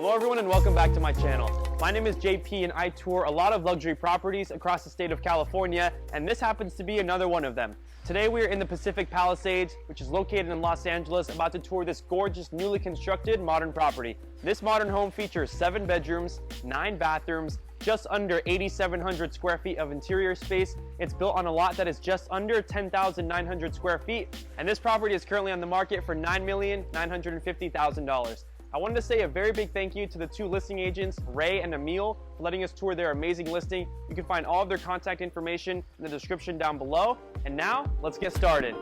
Hello everyone and welcome back to my channel. My name is JP and I tour a lot of luxury properties across the state of California, and this happens to be another one of them. Today we are in the Pacific Palisades, which is located in Los Angeles, about to tour this gorgeous newly constructed modern property. This modern home features 7 bedrooms, 9 bathrooms, just under 8,700 square feet of interior space. It's built on a lot that is just under 10,900 square feet, and this property is currently on the market for $9,950,000. I wanted to say a very big thank you to the 2 listing agents, Ray and Emil, for letting us tour their amazing listing. You can find all of their contact information in the description down below. And now, let's get started.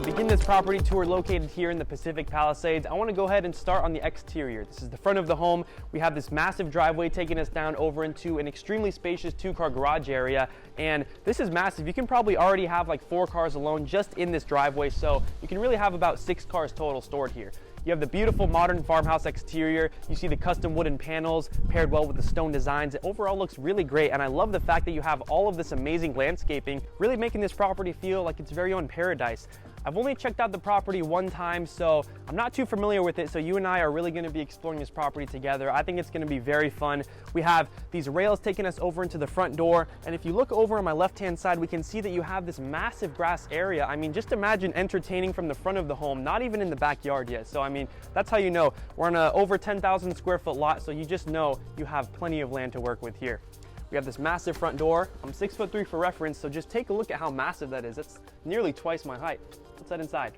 Begin this property tour located here in the Pacific Palisades. I want to go ahead and start on the exterior. This is the front of the home. We have this massive driveway taking us down over into an extremely spacious 2-car garage area, and this is massive. You can probably already have like 4 cars alone just in this driveway, so you can really have about 6 cars total stored here. You have the beautiful modern farmhouse exterior. You see the custom wooden panels paired well with the stone designs. It overall looks really great, and I love the fact that you have all of this amazing landscaping, really making this property feel like its very own paradise. I've only checked out the property one time, so I'm not too familiar with it, so you and I are really gonna be exploring this property together. I think it's gonna be very fun. We have these rails taking us over into the front door, and if you look over on my left-hand side, we can see that you have this massive grass area. I mean, just imagine entertaining from the front of the home, not even in the backyard yet. So I mean, that's how you know. We're on a over 10,000 square foot lot, so you just know you have plenty of land to work with here. We have this massive front door. I'm 6'3" for reference, so just take a look at how massive that is. That's nearly twice my height. Let's head inside.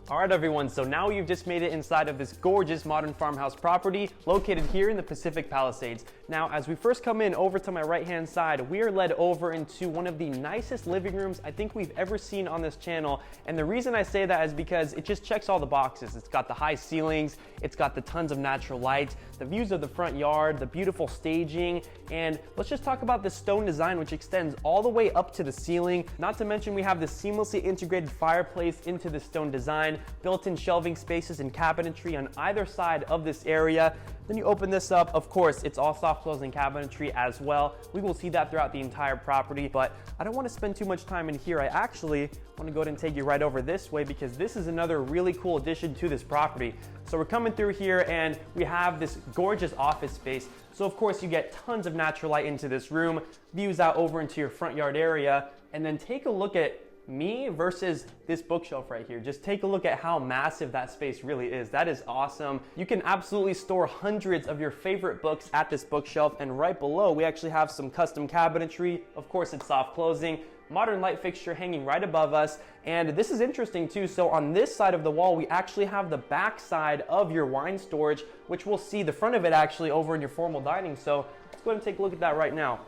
All right, everyone, so now you've just made it inside of this gorgeous modern farmhouse property located here in the Pacific Palisades. Now, as we first come in over to my right-hand side, we are led over into one of the nicest living rooms I think we've ever seen on this channel. And the reason I say that is because it just checks all the boxes. It's got the high ceilings, it's got the tons of natural light, the views of the front yard, the beautiful staging, and let's just talk about the stone design, which extends all the way up to the ceiling. Not to mention we have this seamlessly integrated fireplace into the stone design, built-in shelving spaces and cabinetry on either side of this area. Then you open this up, of course, it's all soft closing cabinetry as well. We will see that throughout the entire property, but I don't want to spend too much time in here. I actually want to go ahead and take you right over this way because this is another really cool addition to this property. So we're coming through here and we have this gorgeous office space. So of course you get tons of natural light into this room, views out over into your front yard area, and then take a look at me versus this bookshelf right here. Just take a look at how massive that space really is. That is awesome. You can absolutely store hundreds of your favorite books at this bookshelf, and right below we actually have some custom cabinetry. Of course, it's soft closing, modern light fixture hanging right above us. And this is interesting too. So on this side of the wall, we actually have the back side of your wine storage, which we'll see the front of it actually over in your formal dining. So let's go ahead and take a look at that right now.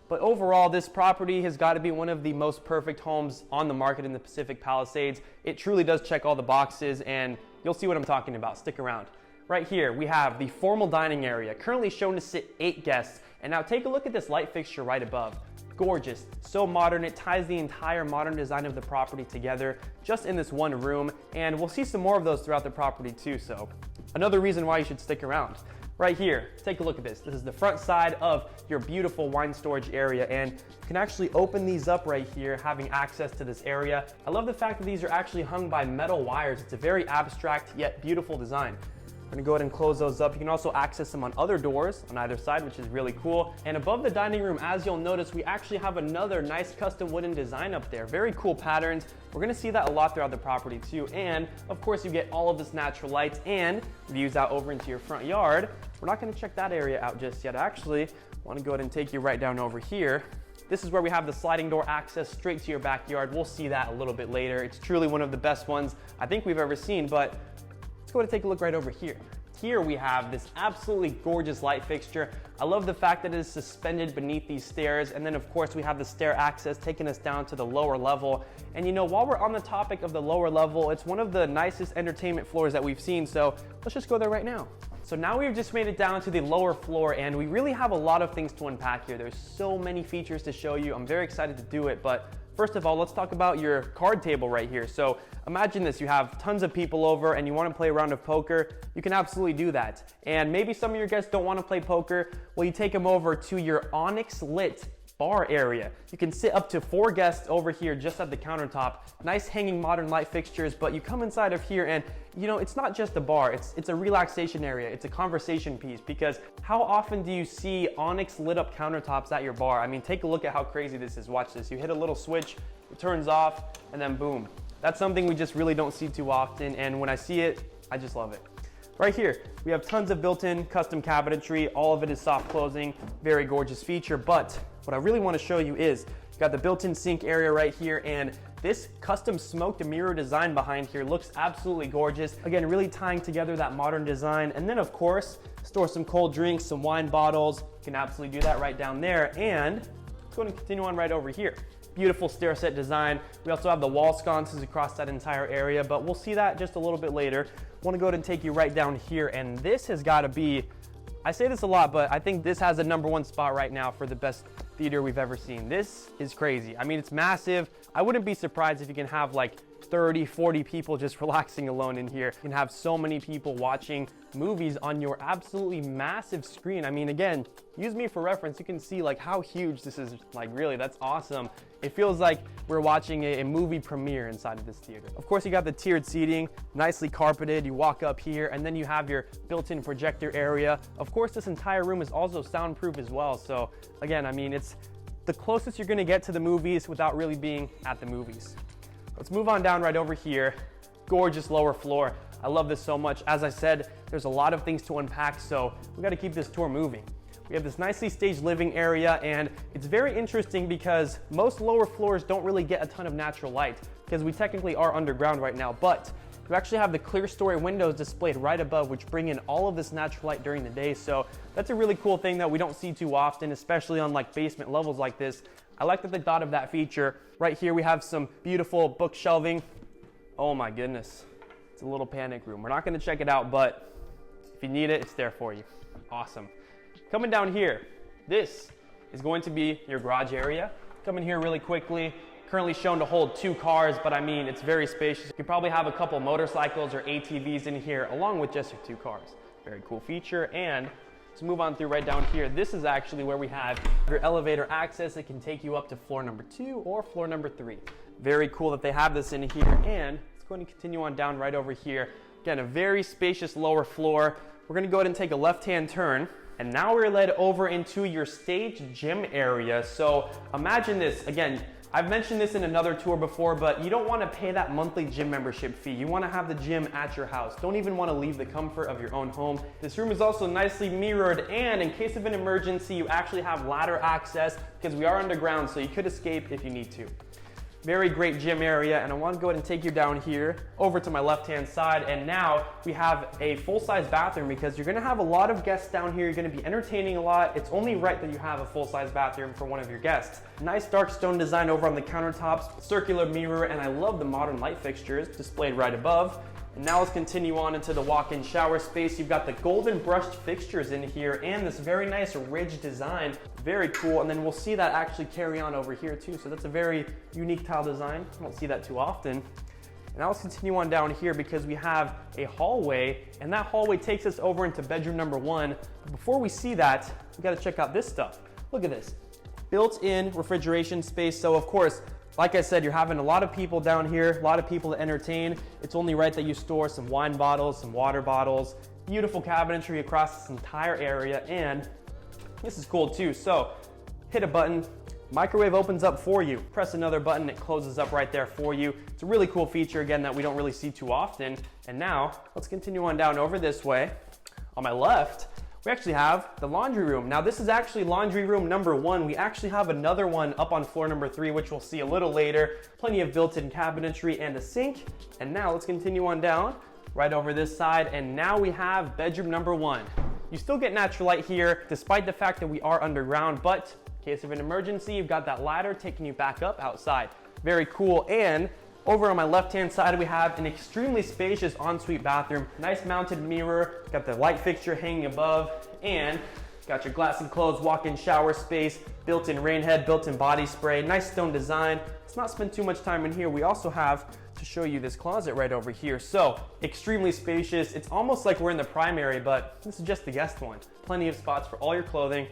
But overall, this property has got to be one of the most perfect homes on the market in the Pacific Palisades. It truly does check all the boxes, and you'll see what I'm talking about. Stick around. Right here, we have the formal dining area, currently shown to sit 8 guests. And now take a look at this light fixture right above. Gorgeous, so modern. It ties the entire modern design of the property together just in this one room. And we'll see some more of those throughout the property too, so another reason why you should stick around. Right here, take a look at this. This is the front side of your beautiful wine storage area, and you can actually open these up right here, having access to this area. I love the fact that these are actually hung by metal wires. It's a very abstract yet beautiful design. We're gonna go ahead and close those up. You can also access them on other doors on either side, which is really cool. And above the dining room, as you'll notice, we actually have another nice custom wooden design up there. Very cool patterns. We're gonna see that a lot throughout the property too. And of course, you get all of this natural light and views out over into your front yard. We're not gonna check that area out just yet. Actually, I wanna go ahead and take you right down over here. This is where we have the sliding door access straight to your backyard. We'll see that a little bit later. It's truly one of the best ones I think we've ever seen, but let's go ahead and take a look right over here. Here we have this absolutely gorgeous light fixture. I love the fact that it is suspended beneath these stairs. And then of course we have the stair access taking us down to the lower level. And you know, while we're on the topic of the lower level, it's one of the nicest entertainment floors that we've seen. So let's just go there right now. So now we've just made it down to the lower floor, and we really have a lot of things to unpack here. There's so many features to show you. I'm very excited to do it, but First of all, let's talk about your card table right here. So imagine this, you have tons of people over and you want to play a round of poker. You can absolutely do that. And maybe some of your guests don't want to play poker. Well, you take them over to your Onyx lit bar area. You can sit up to 4 guests over here just at the countertop. Nice hanging modern light fixtures, but you come inside of here and you know, it's not just a bar, it's a relaxation area, it's a conversation piece, because how often do you see Onyx lit up countertops at your bar? I mean, take a look at how crazy this is. Watch this. You hit a little switch, it turns off, and then boom. That's something we just really don't see too often, and when I see it, I just love it. Right here, we have tons of built-in custom cabinetry. All of it is soft closing, very gorgeous feature, but what I really want to show you is, you got the built-in sink area right here, and this custom smoked mirror design behind here looks absolutely gorgeous. Again, really tying together that modern design. And then of course, store some cold drinks, some wine bottles. You can absolutely do that right down there. And let's go and continue on right over here. Beautiful stair set design. We also have the wall sconces across that entire area, but we'll see that just a little bit later. I want to go ahead and take you right down here, and this has got to be, I say this a lot, but I think this has a #1 spot right now for the best theater we've ever seen. This is crazy. I mean, it's massive. I wouldn't be surprised if you can have like 30, 40 people just relaxing alone in here. You can have so many people watching movies on your absolutely massive screen. I mean, again, use me for reference. You can see like how huge this is. Like, really, that's awesome. It feels like we're watching a movie premiere inside of this theater. Of course, you got the tiered seating, nicely carpeted. You walk up here and then you have your built-in projector area. Of course, this entire room is also soundproof as well. So again, I mean, it's the closest you're gonna get to the movies without really being at the movies. Let's move on down right over here. Gorgeous lower floor. I love this so much. As I said, there's a lot of things to unpack, so we gotta keep this tour moving. We have this nicely staged living area, and it's very interesting because most lower floors don't really get a ton of natural light because we technically are underground right now, but you actually have the clear story windows displayed right above, which bring in all of this natural light during the day. So that's a really cool thing that we don't see too often, especially on like basement levels like this. I like that they thought of that feature. Right here, we have some beautiful book shelving. Oh my goodness, it's a little panic room. We're not gonna check it out, but if you need it, it's there for you. Awesome. Coming down here, this is going to be your garage area. Come in here really quickly. Currently shown to hold 2 cars, but I mean, it's very spacious. You could probably have a couple motorcycles or ATVs in here along with just your 2 cars. Very cool feature. And to move on through right down here, this is actually where we have your elevator access. It can take you up to floor number 2 or floor number 3. Very cool that they have this in here. And it's going to continue on down right over here. Again, a very spacious lower floor. We're gonna go ahead and take a left-hand turn. And now we're led over into your stage gym area. So imagine this, again, I've mentioned this in another tour before, but you don't want to pay that monthly gym membership fee. You want to have the gym at your house. Don't even want to leave the comfort of your own home. This room is also nicely mirrored, and in case of an emergency, you actually have ladder access because we are underground, so you could escape if you need to. Very great gym area, and I want to go ahead and take you down here over to my left-hand side, and now we have a full-size bathroom because you're going to have a lot of guests down here. You're going to be entertaining a lot. It's only right that you have a full-size bathroom for one of your guests. Nice dark stone design over on the countertops, circular mirror, and I love the modern light fixtures displayed right above. And now let's continue on into the walk-in shower space. You've got the golden brushed fixtures in here and this very nice ridge design. Very cool. And then we'll see that actually carry on over here too. So that's a very unique tile design. I don't see that too often. And now let's continue on down here because we have a hallway, and that hallway takes us over into bedroom number 1. But before we see that, we got to check out this stuff. Look at this. Built-in refrigeration space. So of course, like I said, you're having a lot of people down here, a lot of people to entertain. It's only right that you store some wine bottles, some water bottles, beautiful cabinetry across this entire area, and this is cool too. So hit a button, microwave opens up for you. Press another button, it closes up right there for you. It's a really cool feature, again, that we don't really see too often. And now let's continue on down over this way. On my left, we actually have the laundry room. Now this is actually laundry room number 1. We actually have another one up on floor number 3, which we'll see a little later. Plenty of built-in cabinetry and a sink. And now let's continue on down right over this side. And now we have bedroom number 1. You still get natural light here, despite the fact that we are underground, but in case of an emergency, you've got that ladder taking you back up outside. Very cool. And over on my left-hand side, we have an extremely spacious ensuite bathroom. Nice mounted mirror, got the light fixture hanging above, and Got your glass enclosed walk-in shower space, built-in rain head, built-in body spray, nice stone design. Let's not spend too much time in here. We also have to show you this closet right over here. So extremely spacious. It's almost like we're in the primary, but this is just the guest one. Plenty of spots for all your clothing.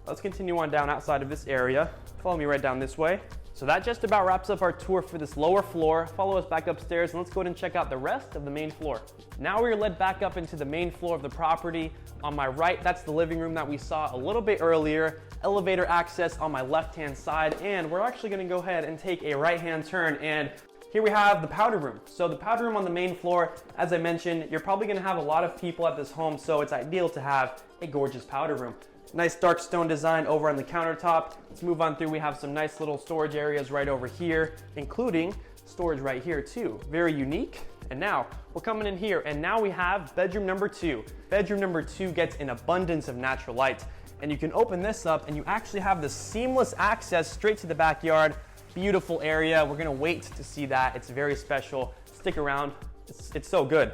Let's continue on down outside of this area. Follow me right down this way. So that just about wraps up our tour for this lower floor. Follow us back upstairs and let's go ahead and check out the rest of the main floor. Now we're led back up into the main floor of the property. On my right, that's the living room that we saw a little bit earlier. Elevator access on my left-hand side, and we're actually gonna go ahead and take a right-hand turn, and here we have the powder room. So the powder room on the main floor, as I mentioned, you're probably gonna have a lot of people at this home, so it's ideal to have a gorgeous powder room. Nice dark stone design over on the countertop. Let's move on through. We have some nice little storage areas right over here, including storage right here too. Very unique. And now we're coming in here, and now we have bedroom number 2. Bedroom number 2 gets an abundance of natural light, and you can open this up and you actually have the seamless access straight to the backyard. Beautiful area. We're gonna wait to see that. It's very special. Stick around. It's so good.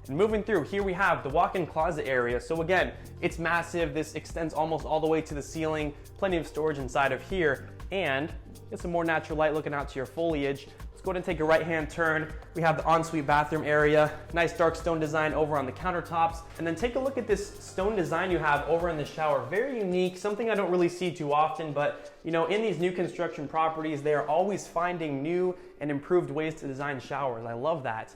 And moving through, here we have the walk-in closet area. So again, it's massive. This extends almost all the way to the ceiling. Plenty of storage inside of here, and get some more natural light looking out to your foliage. Let's go ahead and take a right-hand turn. We have the ensuite bathroom area. Nice dark stone design over on the countertops. And then take a look at this stone design you have over in the shower. Very unique, something I don't really see too often, but you know, in these new construction properties, they are always finding new and improved ways to design showers. I love that.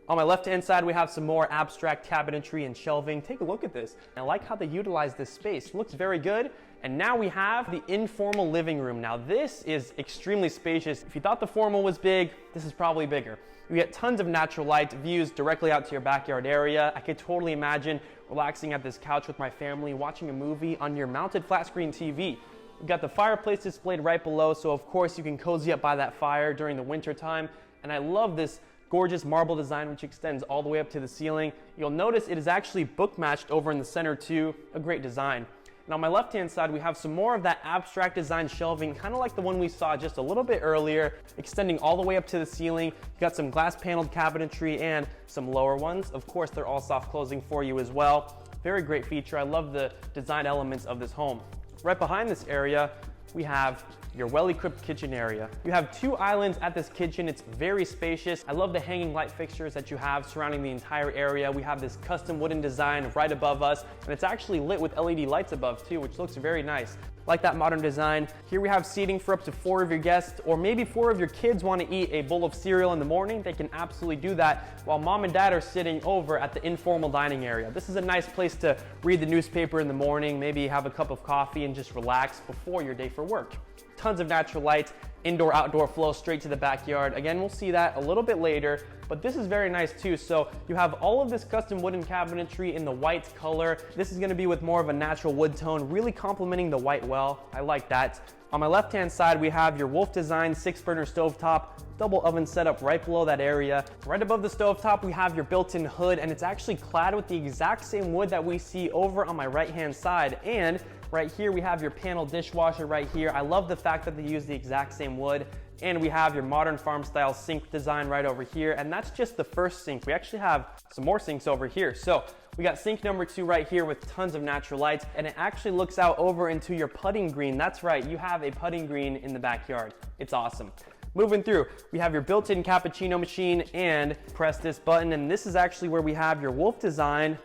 On my left-hand side, we have some more abstract cabinetry and shelving. Take a look at this. I like how they utilize this space. Looks very good. And now we have the informal living room. Now this is extremely spacious. If you thought the formal was big, this is probably bigger. You get tons of natural light, views directly out to your backyard area. I could totally imagine relaxing at this couch with my family, watching a movie on your mounted flat screen TV. We've got the fireplace displayed right below, so of course you can cozy up by that fire during the winter time. And I love this gorgeous marble design which extends all the way up to the ceiling. You'll notice it is actually book matched over in the center too. A great design. And on my left hand side, we have some more of that abstract design shelving, kind of like the one we saw just a little bit earlier, extending all the way up to the ceiling. You got some glass paneled cabinetry and some lower ones. Of course, they're all soft closing for you as well. Very great feature. I love the design elements of this home. Right behind this area, we have your well-equipped kitchen area. You have 2 islands at this kitchen. It's very spacious. I love the hanging light fixtures that you have surrounding the entire area. We have this custom wooden design right above us, and it's actually lit with LED lights above too, which looks very nice. Like that modern design. Here we have seating for up to 4 of your guests, or maybe 4 of your kids want to eat a bowl of cereal in the morning. They can absolutely do that while mom and dad are sitting over at the informal dining area. This is a nice place to read the newspaper in the morning, maybe have a cup of coffee and just relax before your day for work. Tons of natural light, indoor-outdoor flow straight to the backyard. Again, we'll see that a little bit later, but this is very nice too. So you have all of this custom wooden cabinetry in the white color. This is gonna be with more of a natural wood tone, really complementing the white well. I like that. On my left-hand side, we have your Wolf Design 6-burner stovetop, double oven setup right below that area. Right above the stovetop, we have your built-in hood, and it's actually clad with the exact same wood that we see over on my right-hand side. And right here, we have your panel dishwasher right here. I love the fact that they use the exact same wood. And we have your modern farm style sink design right over here. And that's just the first sink. We actually have some more sinks over here. So we got sink number 2 right here with tons of natural light, and it actually looks out over into your putting green. That's right, you have a putting green in the backyard. It's awesome. Moving through, we have your built-in cappuccino machine, and press this button, and this is actually where we have your Wolf Design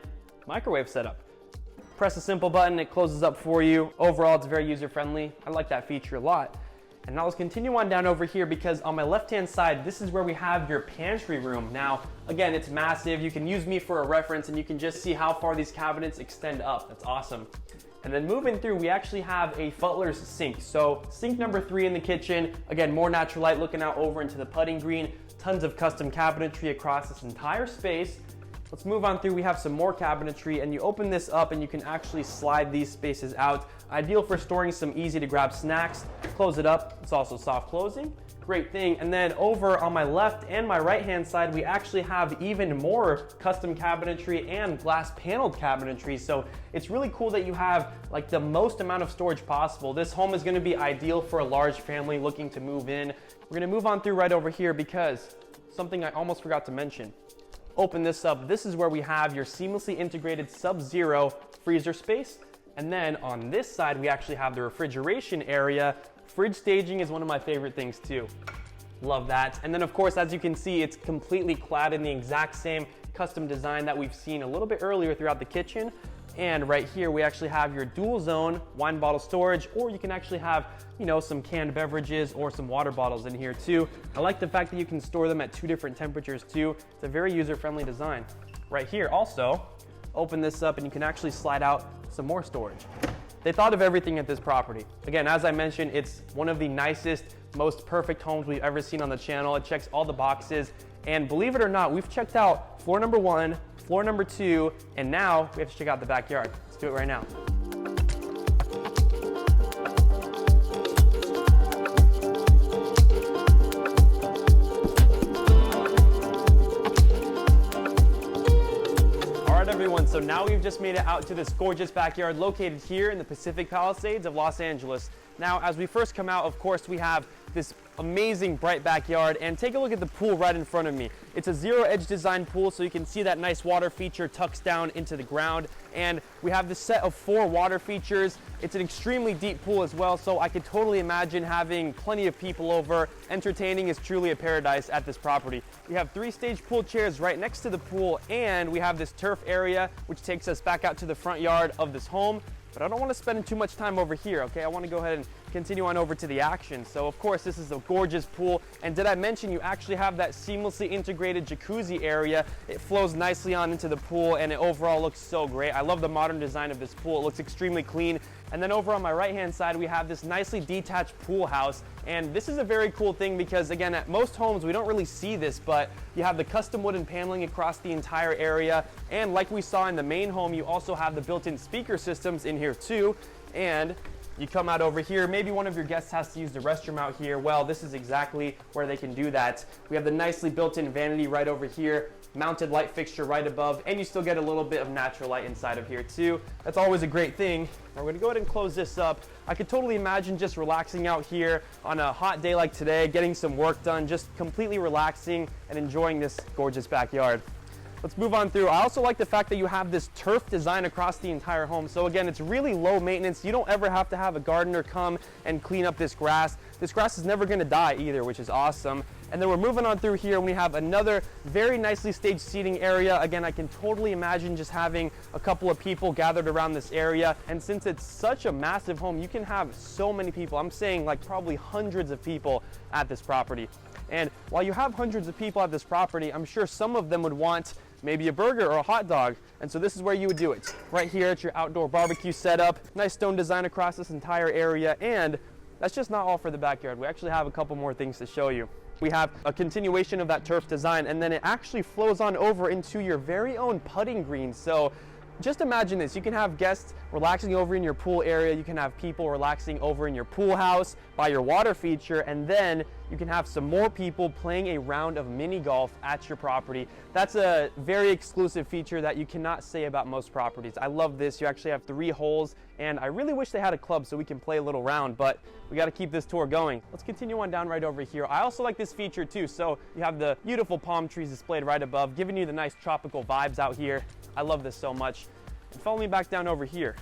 microwave setup. Press a simple button, it closes up for you. Overall, it's very user-friendly. I like that feature a lot. And now let's continue on down over here, because on my left-hand side, this is where we have your pantry room. Now, again, it's massive. You can use me for a reference, and you can just see how far these cabinets extend up. That's awesome. And then moving through, we actually have a Butler's sink. So sink number 3 in the kitchen. Again, more natural light looking out over into the putting green. Tons of custom cabinetry across this entire space. Let's move on through. We have some more cabinetry, and you open this up and you can actually slide these spaces out. Ideal for storing some easy to grab snacks. Close it up. It's also soft closing. Great thing. And then over on my left and my right hand side, we actually have even more custom cabinetry and glass paneled cabinetry. So it's really cool that you have like the most amount of storage possible. This home is going to be ideal for a large family looking to move in. We're going to move on through right over here, because something I almost forgot to mention. Open this up. This is where we have your seamlessly integrated Sub-Zero freezer space. And then on this side, we actually have the refrigeration area. Fridge staging is one of my favorite things too. Love that. And then of course, as you can see, it's completely clad in the exact same custom design that we've seen a little bit earlier throughout the kitchen. And right here, we actually have your dual zone wine bottle storage, or you can actually have, you know, some canned beverages or some water bottles in here too. I like the fact that you can store them at 2 different temperatures too. It's a very user-friendly design. Right here also, open this up and you can actually slide out some more storage. They thought of everything at this property. Again, as I mentioned, it's one of the nicest, most perfect homes we've ever seen on the channel. It checks all the boxes. And believe it or not, we've checked out floor number 1, floor number 2, and now we have to check out the backyard. Let's do it right now. Everyone, so now we've just made it out to this gorgeous backyard located here in the Pacific Palisades of Los Angeles. Now, as we first come out, of course, we have this amazing bright backyard, and take a look at the pool right in front of me. It's a zero edge design pool, so you can see that nice water feature tucks down into the ground, and we have this set of 4 water features. It's an extremely deep pool as well, so I could totally imagine having plenty of people over. Entertaining is truly a paradise at this property. We have 3 stage pool chairs right next to the pool, and we have this turf area which takes us back out to the front yard of this home. But I don't want to spend too much time over here, okay? I want to go ahead and continue on over to the action. So of course, this is a gorgeous pool. And did I mention you actually have that seamlessly integrated jacuzzi area? It flows nicely on into the pool and it overall looks so great. I love the modern design of this pool. It looks extremely clean. And then over on my right-hand side, we have this nicely detached pool house. And this is a very cool thing because, again, at most homes, we don't really see this, but you have the custom wooden paneling across the entire area. And like we saw in the main home, you also have the built-in speaker systems in here too. And you come out over here, maybe one of your guests has to use the restroom out here. Well, this is exactly where they can do that. We have the nicely built-in vanity right over here, mounted light fixture right above, and you still get a little bit of natural light inside of here too. That's always a great thing. Now we're gonna go ahead and close this up. I could totally imagine just relaxing out here on a hot day like today, getting some work done, just completely relaxing and enjoying this gorgeous backyard. Let's move on through. I also like the fact that you have this turf design across the entire home. So again, it's really low maintenance. You don't ever have to have a gardener come and clean up this grass. This grass is never gonna die either, which is awesome. And then we're moving on through here and we have another very nicely staged seating area. Again, I can totally imagine just having a couple of people gathered around this area. And since it's such a massive home, you can have so many people. I'm saying like probably hundreds of people at this property. And while you have hundreds of people at this property, I'm sure some of them would want maybe a burger or a hot dog. And so this is where you would do it. Right here at your outdoor barbecue setup. Nice stone design across this entire area. And that's just not all for the backyard. We actually have a couple more things to show you. We have a continuation of that turf design, and then it actually flows on over into your very own putting green. So just imagine this. You can have guests relaxing over in your pool area. You can have people relaxing over in your pool house by your water feature, and then you can have some more people playing a round of mini golf at your property. That's a very exclusive feature that you cannot say about most properties. I love this. You actually have 3 holes, and I really wish they had a club so we can play a little round, but we got to keep this tour going. Let's continue on down right over here. I also like this feature too. So you have the beautiful palm trees displayed right above, giving you the nice tropical vibes out here. I love this so much. And follow me back down over here.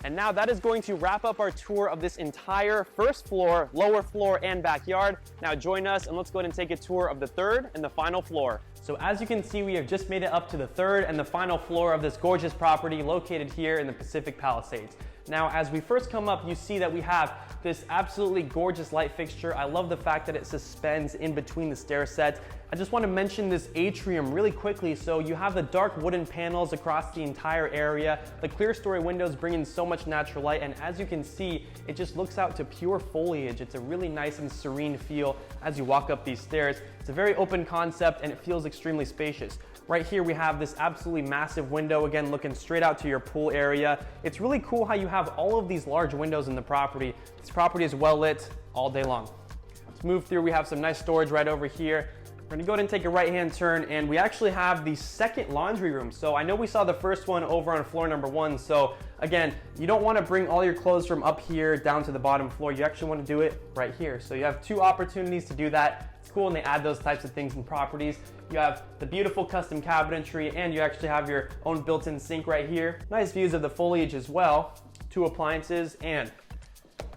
And now that is going to wrap up our tour of this entire first floor, lower floor, and backyard. Now join us and let's go ahead and take a tour of the 3rd and the final floor. So as you can see, we have just made it up to the 3rd and the final floor of this gorgeous property located here in the Pacific Palisades. Now, as we first come up, you see that we have this absolutely gorgeous light fixture. I love the fact that it suspends in between the stair sets. I just want to mention this atrium really quickly. So you have the dark wooden panels across the entire area. The clear story windows bring in so much natural light, and as you can see, it just looks out to pure foliage. It's a really nice and serene feel as you walk up these stairs. It's a very open concept and it feels extremely spacious. Right here we have this absolutely massive window, again looking straight out to your pool area. It's really cool how you have all of these large windows in the property. This property is well lit all day long. Let's move through. We have some nice storage right over here. We're gonna go ahead and take a right-hand turn, and we actually have the second laundry room. So I know we saw the first one over on floor number 1. So again, you don't wanna bring all your clothes from up here down to the bottom floor. You actually wanna do it right here. So you have 2 opportunities to do that. It's cool when they add those types of things in properties. You have the beautiful custom cabinetry, and you actually have your own built-in sink right here. Nice views of the foliage as well. 2 appliances, and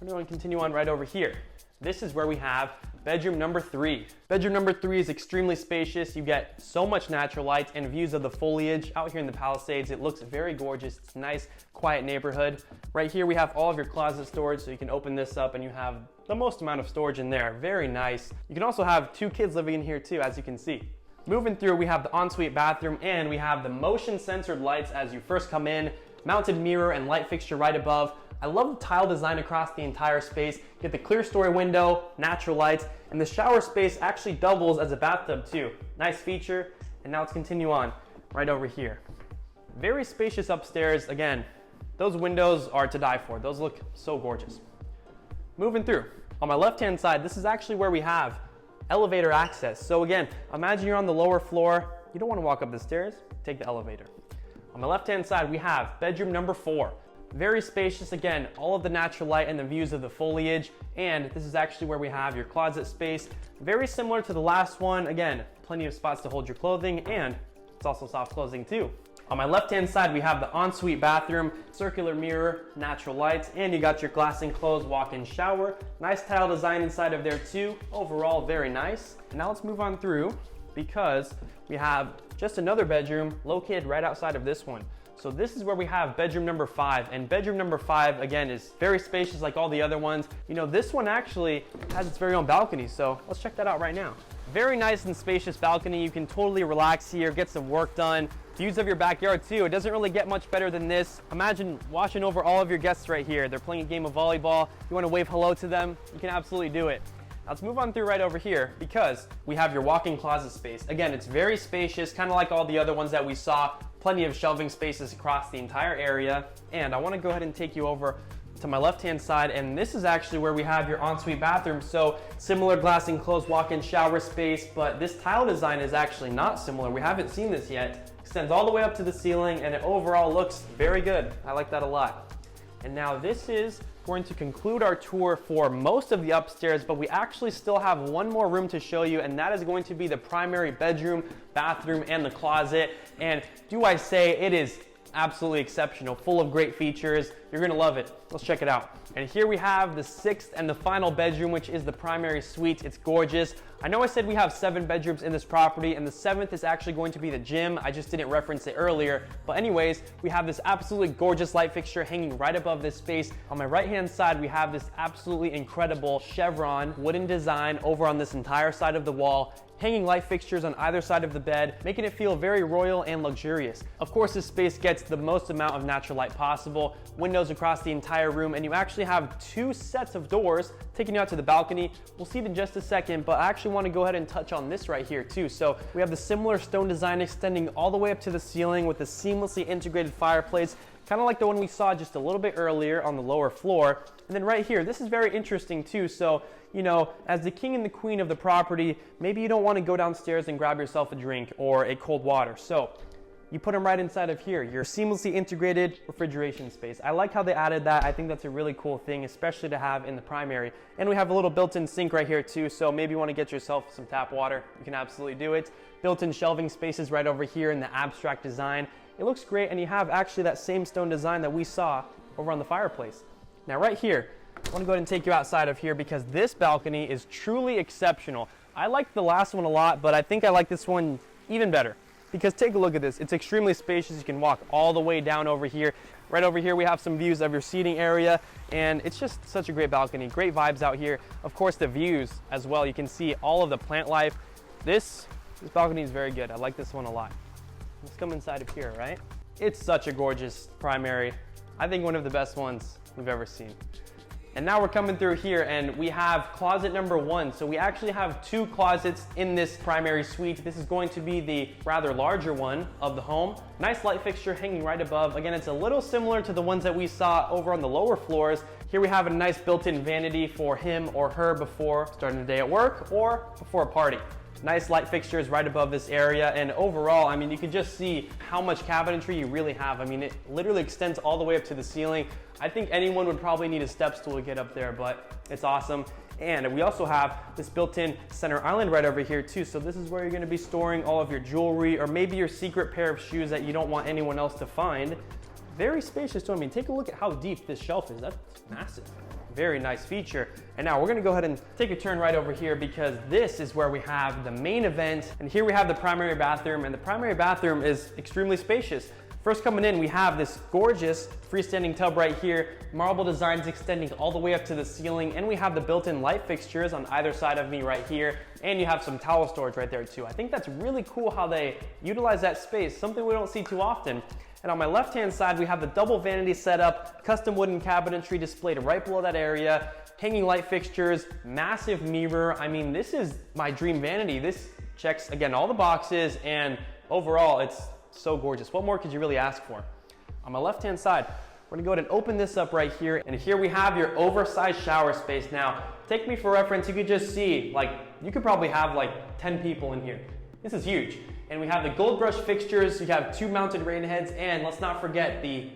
we're going to continue on right over here. This is where we have bedroom number 3. Bedroom number 3 is extremely spacious. You get so much natural light and views of the foliage out here in the Palisades. It looks very gorgeous. It's a nice, quiet neighborhood. Right here we have all of your closet storage, so you can open this up and you have the most amount of storage in there. Very nice. You can also have 2 kids living in here too, as you can see. Moving through, we have the ensuite bathroom, and we have the motion censored lights as you first come in, mounted mirror and light fixture right above. I love the tile design across the entire space. Get the clear story window, natural lights, and the shower space actually doubles as a bathtub too. Nice feature. And now let's continue on right over here. Very spacious upstairs. Again, those windows are to die for. Those look so gorgeous. Moving through, on my left-hand side, this is actually where we have elevator access. So again, imagine you're on the lower floor. You don't want to walk up the stairs, take the elevator. On the left-hand side, we have bedroom number 4. Very spacious, again, all of the natural light and the views of the foliage. And this is actually where we have your closet space. Very similar to the last one. Again, plenty of spots to hold your clothing, and it's also soft closing too. On my left-hand side, we have the ensuite bathroom, circular mirror, natural lights, and you got your glass enclosed walk-in shower. Nice tile design inside of there too. Overall, very nice. And now let's move on through, because we have just another bedroom located right outside of this one. So this is where we have bedroom number 5, and bedroom number 5 again is very spacious like all the other ones. You know, this one actually has its very own balcony, so let's check that out right now. Very nice and spacious balcony. You can totally relax here, get some work done. Views of your backyard too. It doesn't really get much better than this. Imagine watching over all of your guests right here. They're playing a game of volleyball. You want to wave hello to them, you can absolutely do it. Let's move on through right over here, because we have your walk-in closet space. Again, it's very spacious, kind of like all the other ones that we saw. Plenty of shelving spaces across the entire area. And I want to go ahead and take you over to my left-hand side, and this is actually where we have your ensuite bathroom. So similar glass enclosed walk-in shower space, but this tile design is actually not similar. We haven't seen this yet. Extends all the way up to the ceiling, and it overall looks very good. I like that a lot. And now this is going to conclude our tour for most of the upstairs, but we actually still have one more room to show you, and that is going to be the primary bedroom, bathroom, and the closet. And do I say, it is absolutely exceptional, full of great features. You're gonna love it. Let's check it out. And here we have the 6th and the final bedroom, which is the primary suite. It's gorgeous. I know I said we have 7 bedrooms in this property, and the 7th is actually going to be the gym. I just didn't reference it earlier. But anyways, we have this absolutely gorgeous light fixture hanging right above this space. On my right-hand side, we have this absolutely incredible chevron wooden design over on this entire side of the wall. Hanging light fixtures on either side of the bed, making it feel very royal and luxurious. Of course, this space gets the most amount of natural light possible, windows across the entire room, and you actually have 2 sets of doors taking you out to the balcony. We'll see it in just a second, but I actually want to go ahead and touch on this right here too. So we have the similar stone design extending all the way up to the ceiling with a seamlessly integrated fireplace, kind of like the one we saw just a little bit earlier on the lower floor. And then right here, this is very interesting too. So, you know, as the king and the queen of the property, maybe you don't want to go downstairs and grab yourself a drink or a cold water. So you put them right inside of here, your seamlessly integrated refrigeration space. I like how they added that. I think that's a really cool thing, especially to have in the primary. And we have a little built-in sink right here too, so maybe you want to get yourself some tap water, you can absolutely do it. Built-in shelving spaces right over here in the abstract design. It looks great, and you have actually that same stone design that we saw over on the fireplace. Now right here, I want to go ahead and take you outside of here, because this balcony is truly exceptional. I liked the last one a lot, but I think I like this one even better. Because take a look at this, it's extremely spacious. You can walk all the way down over here. Right over here we have some views of your seating area, and it's just such a great balcony. Great vibes out here. Of course, the views as well. You can see all of the plant life. This balcony is very good. I like this one a lot. Let's come inside of here, right? It's such a gorgeous primary. I think one of the best ones we've ever seen. And now we're coming through here, and we have closet number 1. So we actually have 2 closets in this primary suite. This is going to be the rather larger one of the home. Nice light fixture hanging right above. Again, it's a little similar to the ones that we saw over on the lower floors. Here we have a nice built-in vanity for him or her before starting the day at work or before a party. Nice light fixtures right above this area, and overall, I mean, you can just see how much cabinetry you really have. I mean, it literally extends all the way up to the ceiling. I think anyone would probably need a step stool to get up there, but it's awesome. And we also have this built-in center island right over here too. So this is where you're gonna be storing all of your jewelry, or maybe your secret pair of shoes that you don't want anyone else to find. very spacious too. I mean, take a look at how deep this shelf is. That's massive. Very nice feature. And now we're gonna go ahead and take a turn right over here because this is where we have the main event. And here we have the primary bathroom, and the primary bathroom is extremely spacious. First coming in, we have this gorgeous freestanding tub right here, marble designs extending all the way up to the ceiling, and we have the built-in light fixtures on either side of me right here, and you have some towel storage right there too. I think that's really cool how they utilize that space, something we don't see too often. And on my left-hand side, we have the double vanity setup, custom wooden cabinetry displayed right below that area, hanging light fixtures, massive mirror. I mean, this is my dream vanity. This checks, again, all the boxes, and overall, it's so gorgeous. What more could you really ask for? On my left-hand side, we're gonna go ahead and open this up right here, and here we have your oversized shower space. Now, take me for reference, you could just see, like, you could probably have like 10 people in here. This is huge. And we have the gold brush fixtures, you have 2 mounted rain heads, and let's not forget the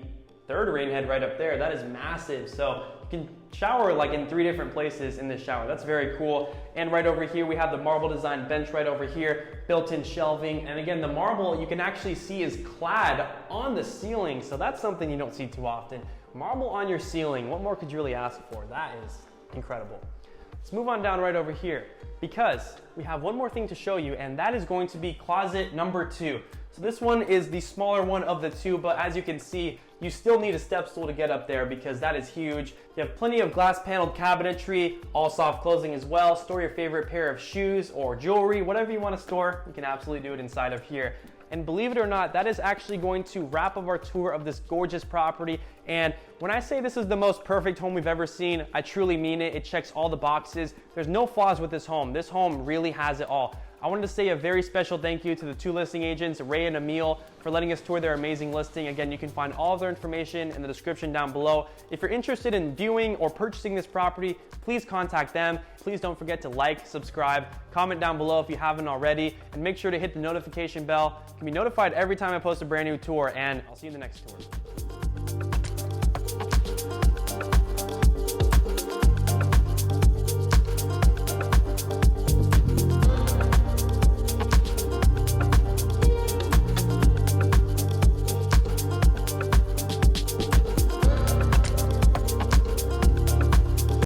3rd rain head right up there. That is massive. So you can shower like in 3 different places in this shower. That's very cool. And right over here, we have the marble design bench right over here, built-in shelving. And again, the marble you can actually see is clad on the ceiling. So that's something you don't see too often. Marble on your ceiling, what more could you really ask for? That is incredible. Let's move on down right over here because we have one more thing to show you, and that is going to be closet number 2. So this one is the smaller one of the 2, but as you can see, you still need a step stool to get up there because that is huge. You have plenty of glass paneled cabinetry, all soft closing as well. Store your favorite pair of shoes or jewelry, whatever you want to store, you can absolutely do it inside of here. And believe it or not, that is actually going to wrap up our tour of this gorgeous property. And when I say this is the most perfect home we've ever seen, I truly mean it. It checks all the boxes. There's no flaws with this home. This home really has it all. I wanted to say a very special thank you to the 2 listing agents, Ray and Emil, for letting us tour their amazing listing. Again, you can find all of their information in the description down below. If you're interested in viewing or purchasing this property, please contact them. Please don't forget to like, subscribe, comment down below if you haven't already, and make sure to hit the notification bell. You can be notified every time I post a brand new tour, and I'll see you in the next tour.